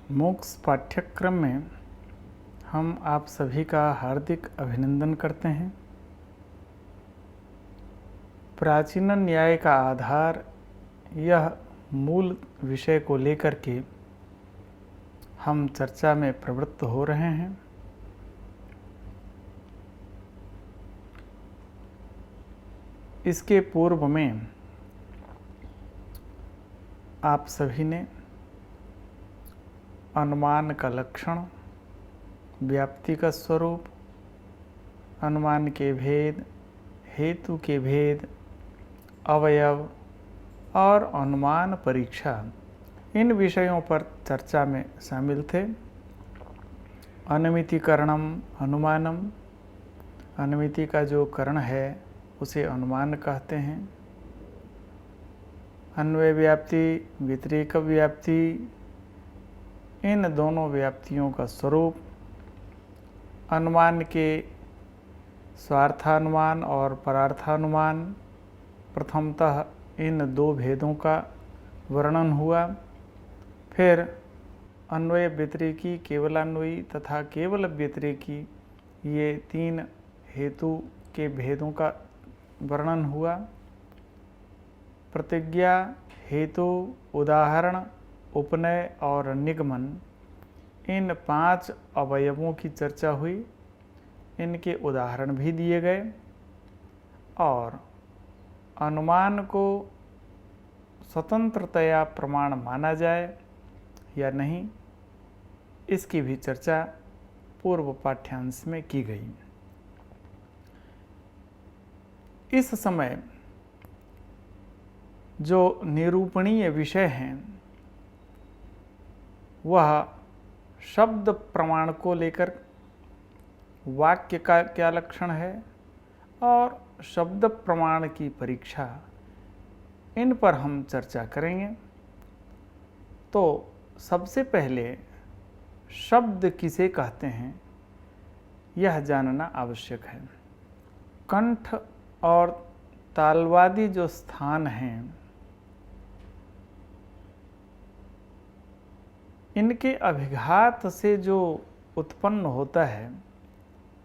मोक्ष पाठ्यक्रम में हम आप सभी का हार्दिक अभिनंदन करते हैं। प्राचीन न्याय का आधार यह मूल विषय को लेकर के हम चर्चा में प्रवृत्त हो रहे हैं। इसके पूर्व में आप सभी ने अनुमान का लक्षण, व्याप्ति का स्वरूप, अनुमान के भेद, हेतु के भेद, अवयव और अनुमान परीक्षा, इन विषयों पर चर्चा में शामिल थे। अनमितिकरणम अनुमानम, अनमिति का जो करण है उसे अनुमान कहते हैं। अन्वय व्याप्ति, व्यतिरेक व्याप्ति, इन दोनों व्याप्तियों का स्वरूप, अनुमान के स्वार्थानुमान और परार्थानुमान, प्रथमतः इन दो भेदों का वर्णन हुआ। फिर अन्वय व्यतिरेकी, केवलान्वयी तथा केवल व्यतिरेकी, ये तीन हेतु के भेदों का वर्णन हुआ। प्रतिज्ञा, हेतु, उदाहरण, उपनय और निगमन, इन 5 अवयवों की चर्चा हुई। इनके उदाहरण भी दिए गए और अनुमान को स्वतंत्रतया प्रमाण माना जाए या नहीं, इसकी भी चर्चा पूर्व पाठ्यांश में की गई। इस समय जो निरूपणीय विषय हैं वह शब्द प्रमाण को लेकर वाक्य का क्या लक्षण है और शब्द प्रमाण की परीक्षा, इन पर हम चर्चा करेंगे। तो सबसे पहले शब्द किसे कहते हैं यह जानना आवश्यक है। कंठ और तालवादी जो स्थान हैं, इनके अभिघात से जो उत्पन्न होता है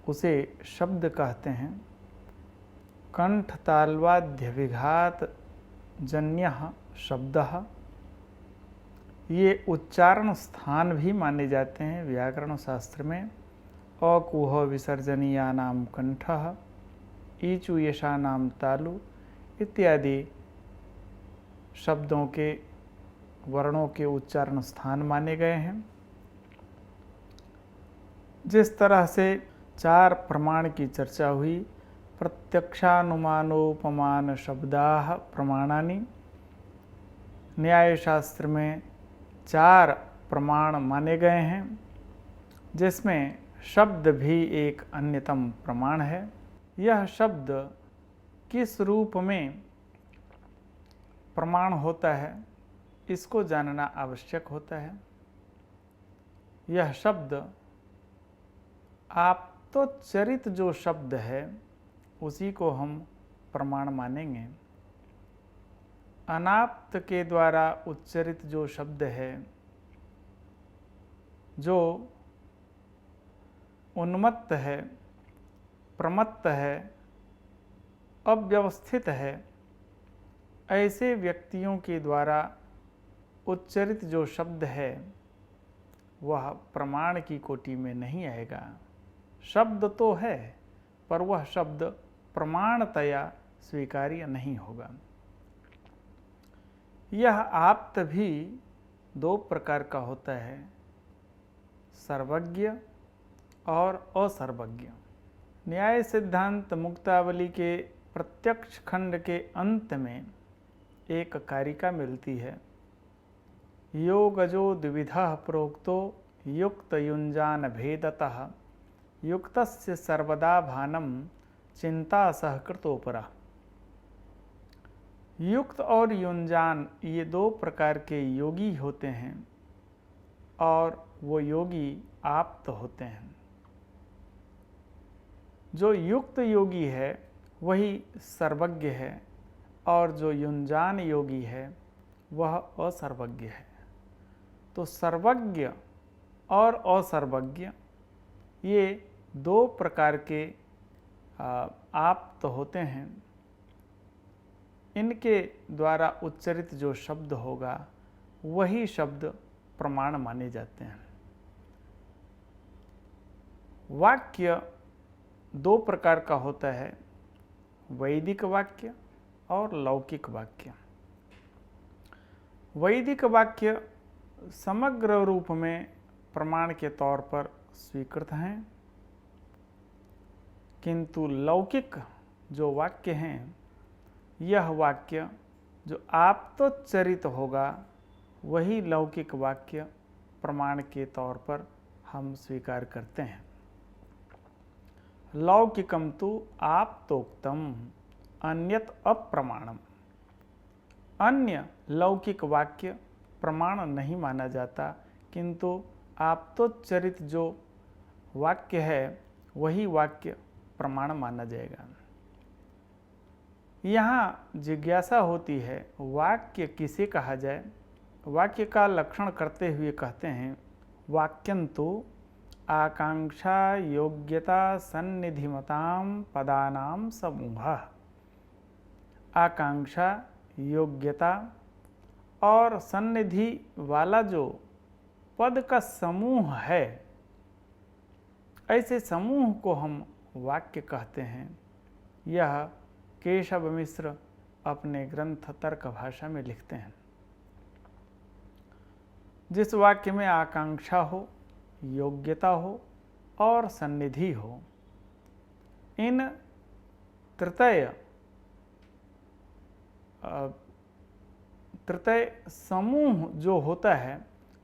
उसे शब्द कहते हैं। कंठ तालवाद्यभिघात जन्य शब्दः, ये उच्चारण स्थान भी माने जाते हैं व्याकरण शास्त्र में। अकुह विसर्जनीयानाम कंठः, ईचु यशानाम तालु इत्यादि शब्दों के वर्णों के उच्चारण स्थान माने गए हैं। जिस तरह से 4 प्रमाण की चर्चा हुई, प्रत्यक्षानुमानोपमान शब्दाः प्रमाणानि, न्याय शास्त्र में 4 प्रमाण माने गए हैं जिसमें शब्द भी एक अन्यतम प्रमाण है। यह शब्द किस रूप में प्रमाण होता है इसको जानना आवश्यक होता है। यह शब्द आप तो चरित जो शब्द है उसी को हम प्रमाण मानेंगे। अनाप्त के द्वारा उच्चरित जो शब्द है, जो उन्मत्त है, प्रमत्त है, अव्यवस्थित है, ऐसे व्यक्तियों के द्वारा उच्चरित जो शब्द है वह प्रमाण की कोटि में नहीं आएगा। शब्द तो है पर वह शब्द प्रमाणतया स्वीकार्य नहीं होगा। यह आप्त भी 2 प्रकार का होता है, सर्वज्ञ और असर्वज्ञ। न्याय सिद्धांत मुक्तावली के प्रत्यक्ष खंड के अंत में एक कारिका मिलती है। योगजो द्विविधः प्रोक्तो युक्त युञ्जान भेदतः, युक्तस्य सर्वदा भानम चिंता सहकृतोपरा। युक्त और युञ्जान ये 2 प्रकार के योगी होते हैं और वो योगी आप्त होते हैं। जो युक्त योगी है वही सर्वज्ञ है और जो युञ्जान योगी है वह असर्वज्ञ है। तो सर्वज्ञ और असर्वज्ञ, ये दो प्रकार के आप तो होते हैं। इनके द्वारा उच्चरित जो शब्द होगा वही शब्द प्रमाण माने जाते हैं। वाक्य दो प्रकार का होता है, वैदिक वाक्य और लौकिक वाक्य। वैदिक वाक्य समग्र रूप में प्रमाण के तौर पर स्वीकृत हैं, किंतु लौकिक जो वाक्य हैं, यह वाक्य जो आप्तोच्चरित होगा वही लौकिक वाक्य प्रमाण के तौर पर हम स्वीकार करते हैं। लौकिकम तु आप्तोक्तम अन्यत अप्रमाणम। अन्य लौकिक वाक्य प्रमाण नहीं माना जाता, किंतु आप्तोच्चरित जो वाक्य है वही वाक्य प्रमाण माना जाएगा। यहाँ जिज्ञासा होती है, वाक्य किसे कहा जाए। वाक्य का लक्षण करते हुए कहते हैं, वाक्यंतु आकांक्षा योग्यता सन्निधिमताम पदानाम समूहः। आकांक्षा, योग्यता और सन्निधि वाला जो पद का समूह है, ऐसे समूह को हम वाक्य कहते हैं। यह केशव मिश्र अपने ग्रंथ तर्क भाषा में लिखते हैं। जिस वाक्य में आकांक्षा हो, योग्यता हो और सन्निधि हो, इन तृतीय समूह जो होता है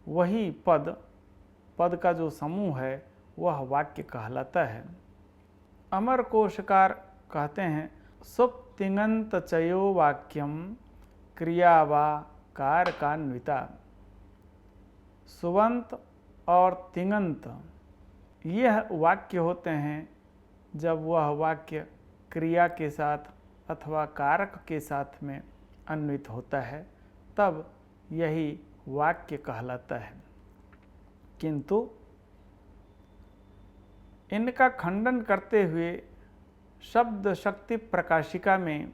वही पद का जो समूह है वह वाक्य कहलाता है। अमर कोशकार कहते हैं, सुप्तिङन्त चयो वाक्यम क्रिया वा कारकान्विता। सुबंत और तिङन्त यह वाक्य होते हैं जब वह वाक्य क्रिया के साथ अथवा कारक के साथ में अन्वित होता है, तब यही वाक्य कहलाता है। किंतु इनका खंडन करते हुए शब्द शक्ति प्रकाशिका में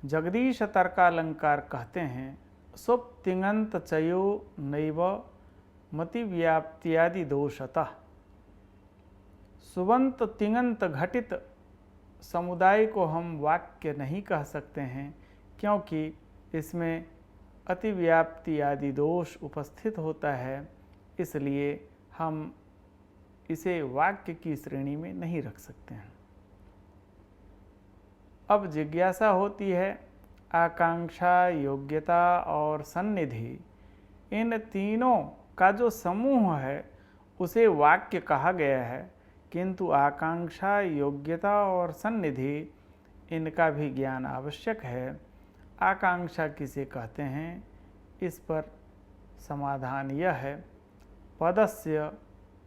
जगदीश तर्कालंकार कहते हैं, सुप्तिङन्त चयो नैव मति व्याप्त्यादि दोषतः। सुबंत तिङन्त घटित समुदाय को हम वाक्य नहीं कह सकते हैं, क्योंकि इसमें अतिव्याप्ति आदि दोष उपस्थित होता है, इसलिए हम इसे वाक्य की श्रेणी में नहीं रख सकते हैं। अब जिज्ञासा होती है, आकांक्षा, योग्यता और सन्निधि, इन तीनों का जो समूह है उसे वाक्य कहा गया है, किंतु आकांक्षा, योग्यता और सन्निधि इनका भी ज्ञान आवश्यक है। आकांक्षा किसे कहते हैं, इस पर समाधान यह है, पदस्य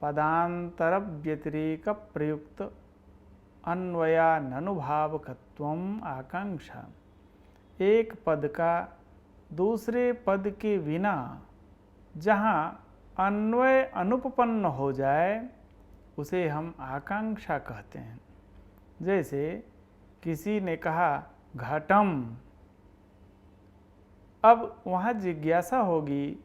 पदांतर व्यतिरेक प्रयुक्त अन्वयानुभावकत्वम आकांक्षा। एक पद का दूसरे पद के बिना जहाँ अन्वय अनुपपन्न हो जाए उसे हम आकांक्षा कहते हैं। जैसे किसी ने कहा घटम, अब वहाँ जिज्ञासा होगी,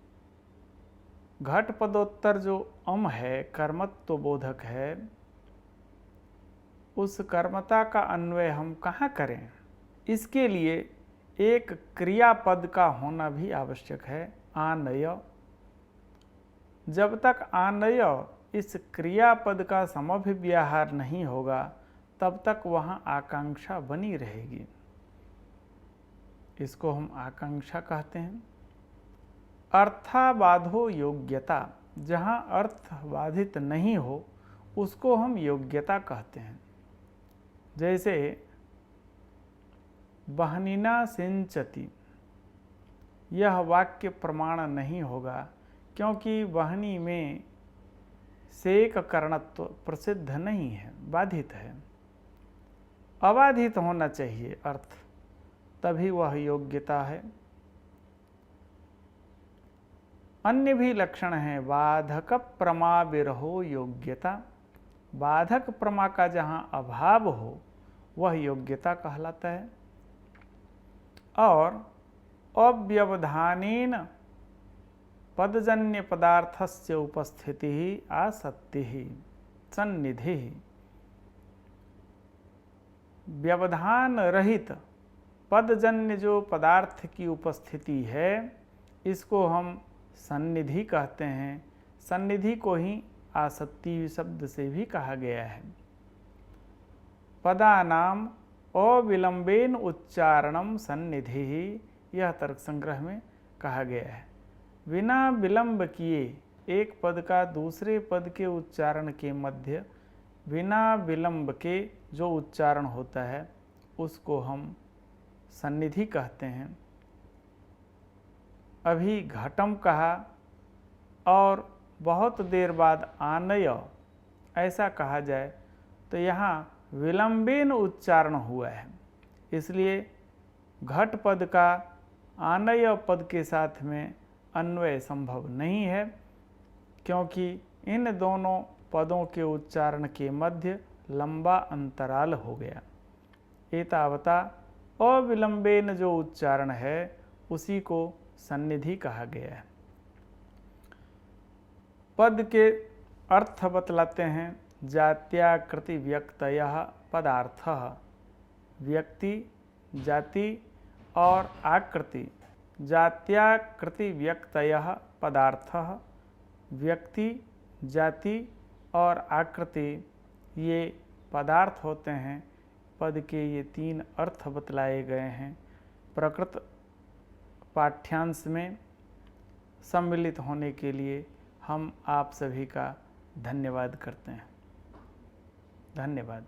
घट पदोत्तर जो अम है, कर्मत्व बोधक है, उस कर्मता का अन्वय हम कहाँ करें। इसके लिए एक क्रियापद का होना भी आवश्यक है, आनय। जब तक आनय इस क्रियापद का समभिव्याहार नहीं होगा तब तक वहाँ आकांक्षा बनी रहेगी। इसको हम आकांक्षा कहते हैं। अर्थाबाधो योग्यता, जहाँ अर्थ बाधित नहीं हो उसको हम योग्यता कहते हैं। जैसे बहनिना सिंचति, यह वाक्य प्रमाण नहीं होगा, क्योंकि वहनी में सेक करणत्व प्रसिद्ध नहीं है, बाधित है। अबाधित होना चाहिए अर्थ, तभी वह योग्यता है। अन्य भी लक्षण हैं। बाधक प्रमा विरहो योग्यता, बाधक प्रमा का जहाँ अभाव हो वह योग्यता कहलाता है। और अव्यवधानेन पदजन्य पदार्थस्य उपस्थिति ही आसक्ति ही सन्निधि। व्यवधान रहित पदजन्य जो पदार्थ की उपस्थिति है इसको हम सन्निधि कहते हैं। सन्निधि को ही आसक्ति शब्द से भी कहा गया है। पदानाम अविलंबेन उच्चारणम सन्निधि, यह तर्क संग्रह में कहा गया है। बिना विलंब किए एक पद का दूसरे पद के उच्चारण के मध्य बिना विलंब के जो उच्चारण होता है उसको हम सन्निधि कहते हैं। अभी घटम कहा और बहुत देर बाद आनय ऐसा कहा जाए तो यहाँ विलंबेन उच्चारण हुआ है, इसलिए घट पद का आनय पद के साथ में अन्वय संभव नहीं है, क्योंकि इन दोनों पदों के उच्चारण के मध्य लंबा अंतराल हो गया। एतावता अविलंबेन जो उच्चारण है उसी को सन्निधि कहा गया है। पद के अर्थ बतलाते हैं। जात्याकृति व्यक्तयः पदार्थः, व्यक्ति, जाति और आकृति। जात्याकृति व्यक्तयः पदार्थः, व्यक्ति, जाति और आकृति ये पदार्थ होते हैं। पद के ये तीन अर्थ बतलाए गए हैं। प्रकृत पाठ्यांश में सम्मिलित होने के लिए हम आप सभी का धन्यवाद करते हैं। धन्यवाद।